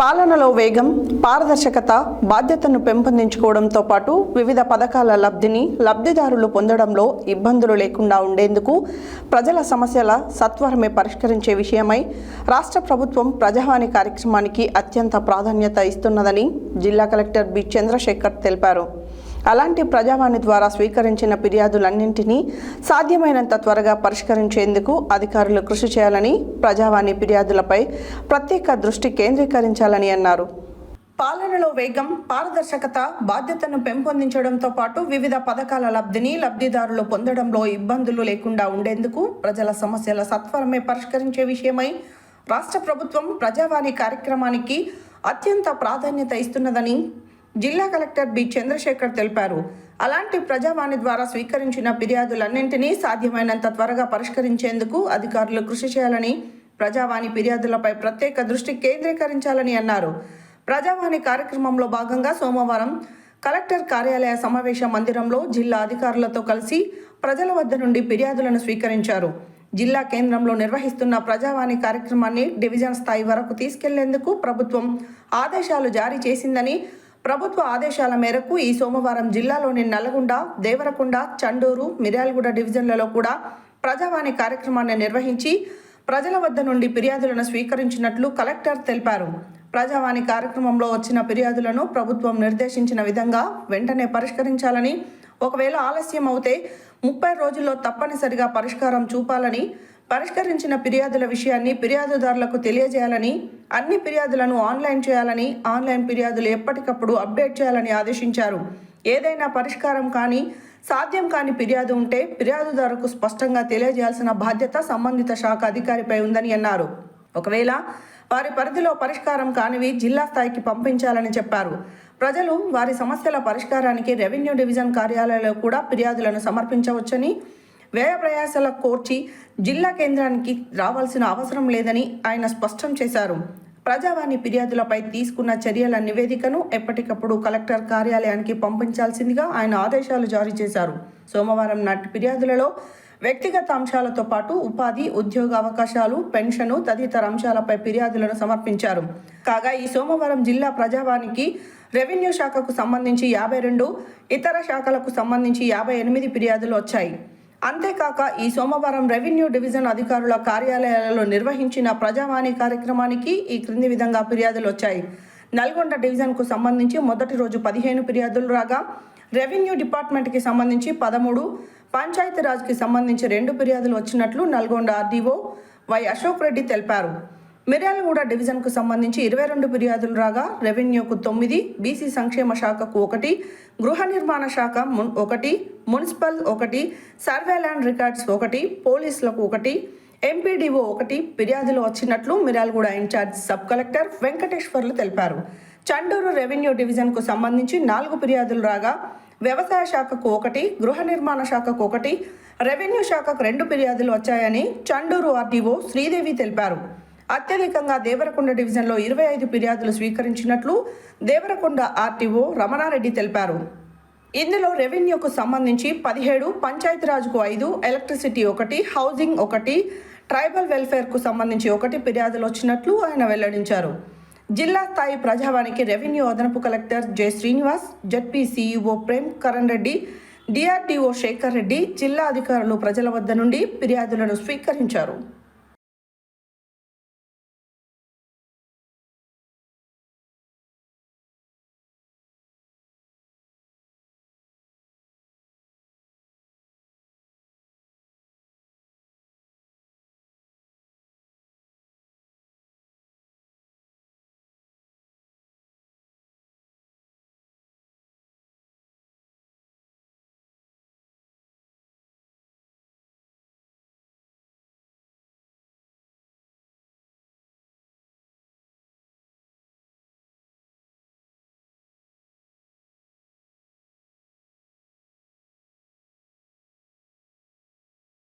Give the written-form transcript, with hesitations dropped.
పాలనలో వేగం, పారదర్శకత, బాధ్యతను పెంపొందించుకోవడంతో పాటు వివిధ పథకాల లబ్ధిని లబ్ధిదారులు పొందడంలో ఇబ్బందులు లేకుండా ఉండేందుకు ప్రజల సమస్యల సత్వరమే పరిష్కరించే విషయమై రాష్ట్ర ప్రభుత్వం ప్రజావాణి కార్యక్రమానికి అత్యంత ప్రాధాన్యత ఇస్తున్నదని జిల్లా కలెక్టర్ బి చంద్రశేఖర్ తెలిపారు. అలాంటి ప్రజావాణి ద్వారా స్వీకరించిన ఫిర్యాదులన్నింటినీ సాధ్యమైనంత త్వరగా పరిష్కరించేందుకు అధికారులు కృషి చేయాలని, ప్రజావాణి ఫిర్యాదులపై ప్రత్యేక దృష్టి కేంద్రీకరించాలని అన్నారు. పాలనలో వేగం, పారదర్శకత, బాధ్యతను పెంపొందించడంతో పాటు వివిధ పథకాల లబ్ధిని లబ్ధిదారులు పొందడంలో ఇబ్బందులు లేకుండా ఉండేందుకు ప్రజల సమస్యల సత్వరమే పరిష్కరించే విషయమై రాష్ట్ర ప్రభుత్వం ప్రజావాణి కార్యక్రమానికి అత్యంత ప్రాధాన్యత ఇస్తున్నదని జిల్లా కలెక్టర్ బి చంద్రశేఖర్ తెలిపారు. అలాంటి ప్రజావాణి ద్వారా స్వీకరించిన ఫిర్యాదులన్నింటినీ సాధ్యమైనంత త్వరగా పరిష్కరించేందుకు అధికారులు కృషి చేయాలని, ప్రజావాణి ఫిర్యాదులపై ప్రత్యేక దృష్టి కేంద్రీకరించాలని అన్నారు. ప్రజావాణి కార్యక్రమంలో భాగంగా సోమవారం కలెక్టర్ కార్యాలయ సమావేశ మందిరంలో జిల్లా అధికారులతో కలిసి ప్రజల వద్ద నుండి ఫిర్యాదులను స్వీకరించారు. జిల్లా కేంద్రంలో నిర్వహిస్తున్న ప్రజావాణి కార్యక్రమాన్ని డివిజన్ స్థాయి వరకు తీసుకెళ్లేందుకు ప్రభుత్వం ఆదేశాలు జారీ చేసిందని, ప్రభుత్వ ఆదేశాల మేరకు ఈ సోమవారం జిల్లాలోని నల్గొండ, దేవరకొండ, చండూరు, మిర్యాలగూడ డివిజన్లలో కూడా ప్రజావాణి కార్యక్రమాన్ని నిర్వహించి ప్రజల వద్ద నుండి ఫిర్యాదులను స్వీకరించినట్లు కలెక్టర్ తెలిపారు. ప్రజావాణి కార్యక్రమంలో వచ్చిన ఫిర్యాదులను ప్రభుత్వం నిర్దేశించిన విధంగా వెంటనే పరిష్కరించాలని, ఒకవేళ ఆలస్యం అవుతే 30 రోజుల్లో తప్పనిసరిగా పరిష్కారం చూపాలని, పరిష్కరించిన ఫిర్యాదుల విషయాన్ని ఫిర్యాదుదారులకు తెలియజేయాలని, అన్ని ఫిర్యాదులను ఆన్లైన్ చేయాలని, ఆన్లైన్ ఫిర్యాదులు ఎప్పటికప్పుడు అప్డేట్ చేయాలని ఆదేశించారు. ఏదైనా పరిష్కారం కానీ, సాధ్యం కాని ఫిర్యాదు ఉంటే ఫిర్యాదుదారుకు స్పష్టంగా తెలియజేయాల్సిన బాధ్యత సంబంధిత శాఖ అధికారిపై ఉందని అన్నారు. ఒకవేళ వారి పరిధిలో పరిష్కారం కానివి జిల్లా స్థాయికి పంపించాలని చెప్పారు. ప్రజలు వారి సమస్యల పరిష్కారానికి రెవెన్యూ డివిజన్ కార్యాలయాల్లో కూడా ఫిర్యాదులను సమర్పించవచ్చని, వ్యయ ప్రయాసాలకు కోర్చి జిల్లా కేంద్రానికి రావాల్సిన అవసరం లేదని ఆయన స్పష్టం చేశారు. ప్రజావాణి ఫిర్యాదులపై తీసుకున్న చర్యల నివేదికను ఎప్పటికప్పుడు కలెక్టర్ కార్యాలయానికి పంపించాల్సిందిగా ఆయన ఆదేశాలు జారీ చేశారు. సోమవారం నాటి ఫిర్యాదులలో వ్యక్తిగత అంశాలతో పాటు ఉపాధి, ఉద్యోగ అవకాశాలు, పెన్షను తదితర అంశాలపై ఫిర్యాదులను సమర్పించారు. కాగా ఈ సోమవారం జిల్లా ప్రజావాణికి రెవెన్యూ శాఖకు సంబంధించి 52, ఇతర శాఖలకు సంబంధించి 58 ఫిర్యాదులు వచ్చాయి. అంతేకాక ఈ సోమవారం రెవెన్యూ డివిజన్ అధికారుల కార్యాలయాలలో నిర్వహించిన ప్రజావాణి కార్యక్రమానికి ఈ క్రింది విధంగా ఫిర్యాదులు వచ్చాయి. నల్గొండ డివిజన్కు సంబంధించి మొదటి రోజు 15 ఫిర్యాదులు రాగా, రెవెన్యూ డిపార్ట్మెంట్కి సంబంధించి 13, పంచాయతీరాజ్కి సంబంధించి 2 ఫిర్యాదులు వచ్చినట్లు నల్గొండ ఆర్డీఓ వై అశోక్ రెడ్డి తెలిపారు. మిర్యాలగూడ డివిజన్కు సంబంధించి 22 ఫిర్యాదులు రాగా, రెవెన్యూకు 9, బీసీ సంక్షేమ శాఖకు 1, గృహ నిర్మాణ శాఖ 1, మున్సిపల్ 1, సర్వే ల్యాండ్ రికార్డ్స్ 1, పోలీసులకు 1, ఎంపీడీఓ 1 ఫిర్యాదులు వచ్చినట్లు Miryalaguda incharge sub collector Venkateswarlu తెలిపారు. చండూరు రెవెన్యూ డివిజన్కు సంబంధించి 4 ఫిర్యాదులు రాగా, వ్యవసాయ శాఖకు 1, గృహ నిర్మాణ శాఖకు 1, రెవెన్యూ శాఖకు 2 ఫిర్యాదులు వచ్చాయని చండూరు ఆర్డీఓ శ్రీదేవి తెలిపారు. అత్యధికంగా దేవరకొండ డివిజన్లో 25 ఫిర్యాదులు స్వీకరించినట్లు దేవరకొండ ఆర్టీఓ రమణారెడ్డి తెలిపారు. ఇందులో రెవెన్యూకు సంబంధించి 17, పంచాయతీరాజ్కు 5, ఎలక్ట్రిసిటీ 1, హౌసింగ్ 1, ట్రైబల్ వెల్ఫేర్కు సంబంధించి 1 ఫిర్యాదులు వచ్చినట్లు ఆయన వెల్లడించారు. జిల్లా స్థాయి ప్రజావానికి రెవెన్యూ అదనపు collector J Srinivas, ZP CEO Prem Karan Reddy, DRDO Shekar Reddy, జిల్లా అధికారులు ప్రజల వద్ద నుండి ఫిర్యాదులను స్వీకరించారు.